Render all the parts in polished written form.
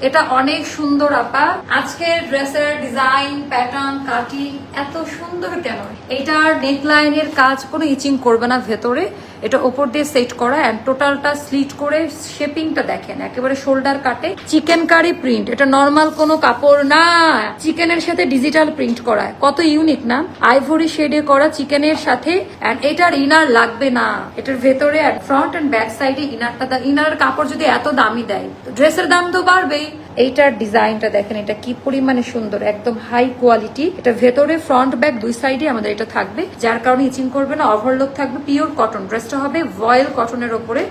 এটা অনেক সুন্দর আপা। আজকে ড্রেসের ডিজাইন, প্যাটার্ন, কাটিং এত সুন্দর কেন? এটার নেকলাইনের কাজ কোনো ইচিং করবে না ভেতরে। এটা ওপর দিয়ে সেট করা এন্ড টোটালটা স্লিট করে শেপিংটা দেখেন একেবারে শোল্ডার কাটে। চিকেন কারি প্রিন্ট, এটা নর্মাল কোনো কাপড় না, চিকেনের সাথে ডিজিটাল প্রিন্ট করা। কত ইউনিক না? আইভরি শেডে করা চিকেনের সাথে। এন্ড এটার ইনার লাগবে না, এটার ভেতরে ফ্রন্ট এন্ড ব্যাক সাইডে ইনারটা, ইনার কাপড় যদি এত দামি দেয় ড্রেসের দাম তো বাড়বেই। এইটার ডিজাইনটা দেখেন, এটা কি পরিমাণে সুন্দর, একদম হাই কোয়ালিটি। এটা ভেতরে ফ্রন্ট ব্যাক দুই সাইডে আমাদের এটা থাকবে, যার কারণে ইচিং করবে না, ওভারলোক থাকবে। পিওর কটন, ড্রেসটা হবে ভয়েল কটনের ওপরে।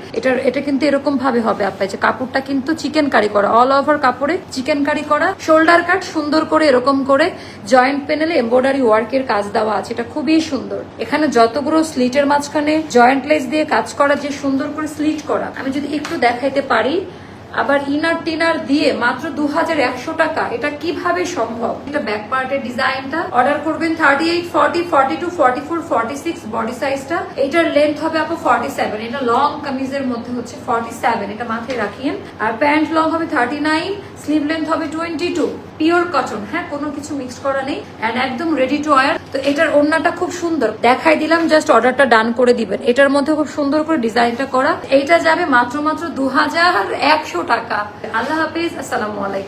এটা কিন্তু এরকম ভাবে হবে আপনার, যে কাপড়টা কিন্তু চিকেন কারি করা, অল ওভার কাপড়ে চিকেন কারি করা, শোল্ডার কাট সুন্দর করে এরকম করে জয়েন্ট প্যানেলে এমব্রয়ডারি ওয়ার্কের কাজ দেওয়া আছে। এটা খুবই সুন্দর। এখানে যতগুলো স্লিটের মাঝখানে জয়েন্ট লেস দিয়ে কাজ করা, যে সুন্দর করে স্লিট করা, আমি যদি একটু দেখাইতে পারি। আবার ইনার টিনার দিয়ে মাত্র 2100 টাকা। এটা কিভাবে সম্ভব? এটা ব্যাক পার্টের ডিজাইনটা অর্ডার করবেন 38, 40, 42, 44, 46 বডি সাইজটা। এটার লেন্থ হবে আপু 47। এটা লং কামিজের মধ্যে হচ্ছে 47, এটা মাথায় রাখিয়েন। আর প্যান্ট লং হবে 39, স্লিভ লেন্থ হবে 22। পিওর কটন, হ্যাঁ, কোনো কিছু মিক্স করা নেই এন্ড একদম রেডি টু ওয়্যার। তো এটার ওড়নাটা খুব সুন্দর, দেখাই দিলাম, জাস্ট অর্ডারটা ডান করে দিবেন। এটার মধ্যে খুব সুন্দর করে ডিজাইনটা করা। এইটা যাবে মাত্র 2100 টাকা। আল্লাহ হাফিজ, আসসালামু আলাইকুম।